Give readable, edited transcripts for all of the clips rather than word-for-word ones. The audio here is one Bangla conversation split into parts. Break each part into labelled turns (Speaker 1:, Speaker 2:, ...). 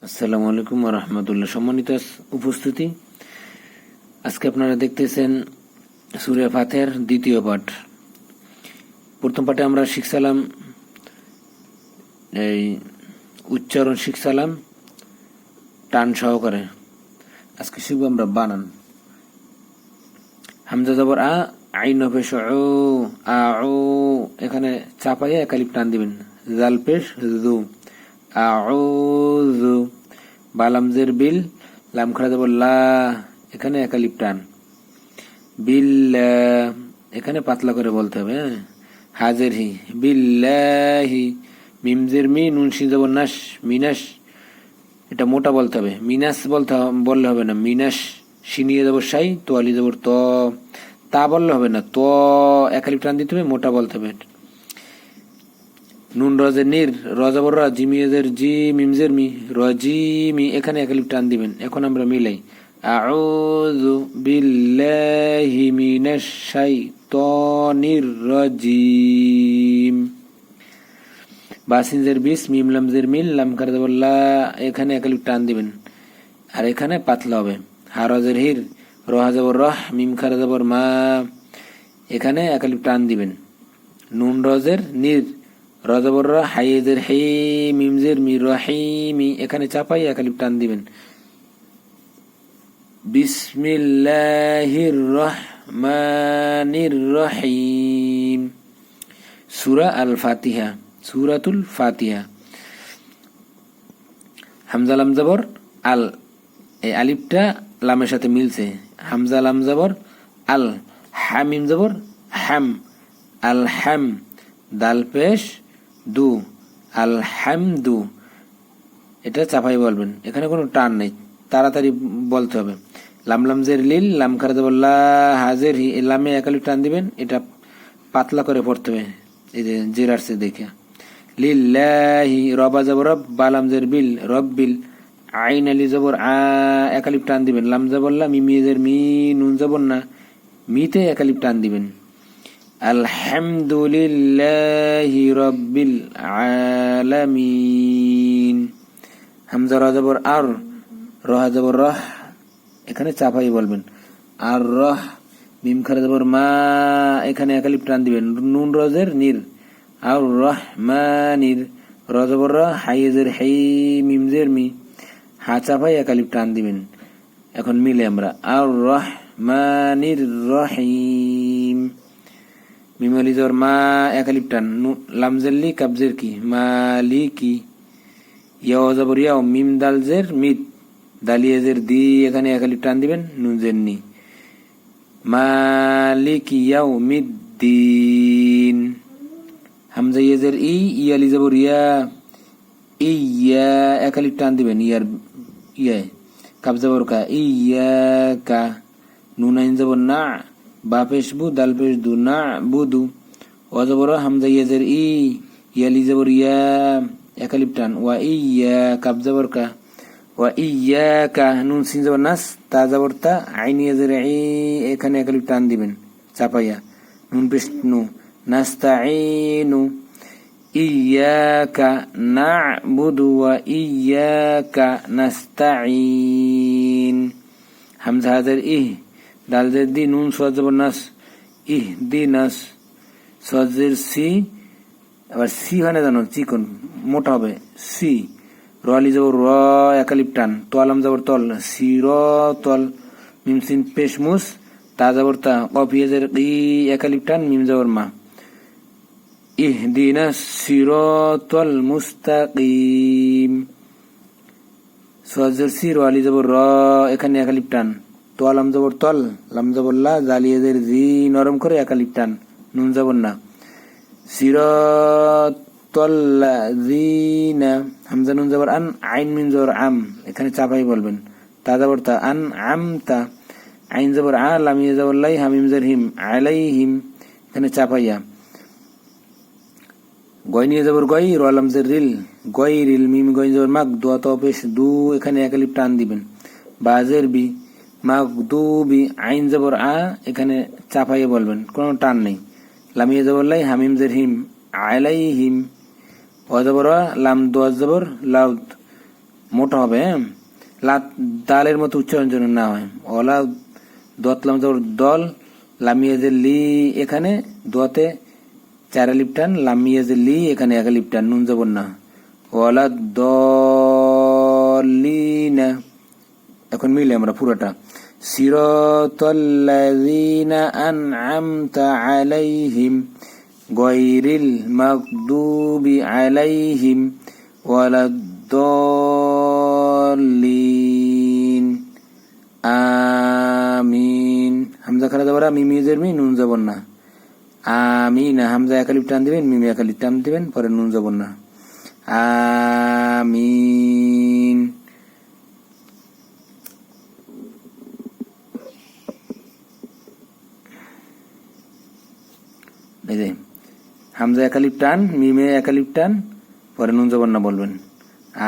Speaker 1: আসসালামু আলাইকুম ওয়া রাহমাতুল্লাহ। সম্মানিত উপস্থিতি, আজকে আপনারা দেখতেছেন সূরা ফাতিহার দ্বিতীয় পাঠ। প্রথম পাঠে আমরা শিখছিলাম এই উচ্চারণ শিখছিলাম টান সহকারে। আজকে শিখব আমরা বানান। হামজা জবর আ, আইন পেশ ও, আ ও, এখানে চাপাইয়া এক আলিফ টান দিবেন। জাল পেশ জু, আউযু। বালামজের বিল, লাম খাড়া যাব লা, এখানে এক আলিফ টান। বিল্লাহ, এখানে পাতলা করে বলতে হবে। হাজের হি, বিল্লাহি। মিমজের মি, নুন শিন যাব নাস, মিনাস, এটা মোটা বলতে হবে। মিনাস বললে হবে না, মিনাস। শিনিয়ে যাব সাই, তোয়ালি যাব ত, তা বললে হবে না, ত এক আলিফ টান দিতে হবে, মোটা বলতে হবে। নুন রজের নির, রজাবর রা, জিমিয়ের জি, মিমজের মি, রজিমি, এখানে এক আলিফ টান দিবেন। এখন আমরা মিলাই, আউযু বিল্লাহি মিনাশ শাইতানির রাজিম। বাসিনজের বিস, মিম লামজের মিল, লাম কার যাব লা, এখানে এক আলিফ টান দিবেন, আর এখানে পাতলা হবে। হারজের হির, রহা যাবর রহ, মিম খার যাবর মা, এখানে এক আলিফ টান দিবেন। নুন রজের নির, রজাবর রা, হাইজের হে, মিমজের মি, রহিমি, এখানে চাপাই এক আলিফ টান দিবেন। বিসমিল্লাহির রহমানির রহিম। সূরা আল ফাতিহা, সূরাতুল ফাতিহা। হামজা লাম জবর আল, এই আলিফটা লামের সাথে মিলছে। হামজা লাম জবর আল, হামিম জবর হাম, আল হাম। দাল পেশ দু, আল হামদু, এটা চাপাই বলবেন, এখানে কোনো টান নেই, তাড়াতাড়ি বলতে হবে। লাম লামজের লিল, লাম খারা যাব লা, হাজের হি, লামে এক আলিফ টান দিবেন, এটা পাতলা করে পড়তে হবে, এই যে জেরারসে দেখে। লিল্লাহি, রবা যাব রব, বালামজের বিল, রব্বিল। আইন আলি জবর আ, এক আলিফ টান দিবেন। লাম জবর লা, মিমিয়ের মি, নুন জবর না, মিতে এক আলিফ টান দিবেন। আলহামদুলিল্লাহি রাব্বিল আলামিন। হামজা রা জবর আর, রহা জবর রহ, এখানে চাপাই বলবেন। আর রহ, মিম খারা জবর মা, এখানে এক আলিফ টান দিবেন। নুন রজের নির, আর রহমানির, র জবর র, হাইজের হাই, মিমজের মি, হা চাপাই এক আলিফ টান দিবেন। এখন মিলে আমরা, আর রহমানির রহিম। মিমালি জবর মা, এক আলিফ টান। লামজেরলি, কাবজের কি, মালিকি। ইয়াও জবর ইয়াও, মিম দালজের মিত, দালিয়েজের দি, এখানে এক আলিফ টান দিবেন। নুনজের নি, মালিকি ইয়াউমিদ্দিন। হামজা ইয়েজের ই, ইয়ালি জবর ইয়া, ইয়া, এক আলিফ টান দিবেন, ইয়ার ইয়া, কাব জবর কা, ইয়াকা। নুন আইন জবর না, বা পেশ বু, দাল পেশ দু, না বুদু। অজবর হামজা ইয়েজের ই, ইয়ালি জবর ইয়া, এক আলিফ টান। ওয়া ইয়া, কাব জবর কা, ওয়া ইয়াকা। নুন সিন জবর নাস, তা জবর তা, আইন ইয়েজের ই, এখানে এক আলিফ টান দিবেন চাপাইয়া। নুন পেশ নু, নাস্তাঈনু। ইয়াকা না'বুদু ওয়া ইয়াকা নাস্তাঈন। হামজা হাজার ইহ, দালজের দি, নুন সোয়াদ জবর নাস, ইহ দি নাস। সোয়াজের সি, আবার সি হয় না জানো, চিকন মোটা হবে, সি। রলি জবর র, এক আলিফ টান। তোয়ালাম জবর তল, সির তল। মিম সিন পেশ মুস, তা জবর তা, কফ ইয়েজের ই, এক আলিফ টান, মিম জবর মা। ইহদিনা সিরাতাল মুস্তাকিম। সোয়াজের সি, রলি জবর র, এখানে এক আলিফ টান। তোয়ালাম জবর তল, লাম জবর লা, জালিয়েজের জি, নরম করে এক আলিফ টান, নুন জবর না। সিরাতাল্লাযিনা। হামজা নুন জবর আন, আইন মিন জবর আম, এখানে চাপাই বলবেন। তা জবর তা, আন আমতা। আইন জবর আ, লাম ইয়ে জবর লাই, হামিম জবর হিম, আলাইহিম, এখানে চাপাইয়া। গয় নিয়ে জবর গয়, রলামজের রিল, গয় রিল, মিম গয় জবর মাক, দোয়া তো পেশ দু, এখানে এক আলিফ টান দিবেন। বাজের বি, মাক দু বি, আইন জবর আ, এখানে চাপাইয়ে বলবেন, কোনো টান নেই। লামিয়ে জবর লাই, হামিম জের হিম, আলাইহিম। ও জবর লাম, দোয়া জবর লাউদ, মোটা হবে, হ্যাঁ, দালের মতো উচ্চারণ যেন না হয়। ওলা দতলাম জবর দল, লামিয়াজের লি এখানে, দোয়াতে 4 আলিফ টান, লামিয়াজের লি এখানে 1 আলিফ টান, নুন জবর না। ওলা দলিনা, এখন মিলে আমরা পুরোটা। সিরাতাল্লাযীনা আন'আমতা আলাইহিম গায়রিল মাগদুবি আলাইহিম ওয়ালাদ-দাল্লিন। আমিন। হামজা খারা যাবার মিমিজের মি, নুন জবর না। আমিন, হামজা 1 আলিফ টান দিবেন, মিমি 1 আলিফ টান দিবেন, পরে নুন জবর না। আমিন। এই যে হামজা 1 আলিফ টান, মিমে 1 আলিফ টান, পরে নুন জবর না বলবেন।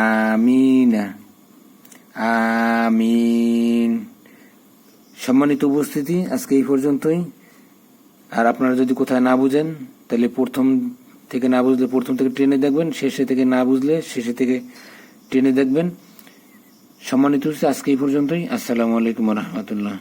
Speaker 1: আমিনা, আমিন। সম্মানিত উপস্থিতি, আজকে এই পর্যন্তই। আর আপনারা যদি কোথায় না বুঝেন তাহলে প্রথম থেকে না বুঝলে প্রথম থেকে ট্রেনে দেখবেন, শেষে থেকে না বুঝলে শেষে থেকে ট্রেনে দেখবেন। সম্মানিত আজকে এই পর্যন্তই। আসসালামু আলাইকুম ওয়া রাহমাতুল্লাহ।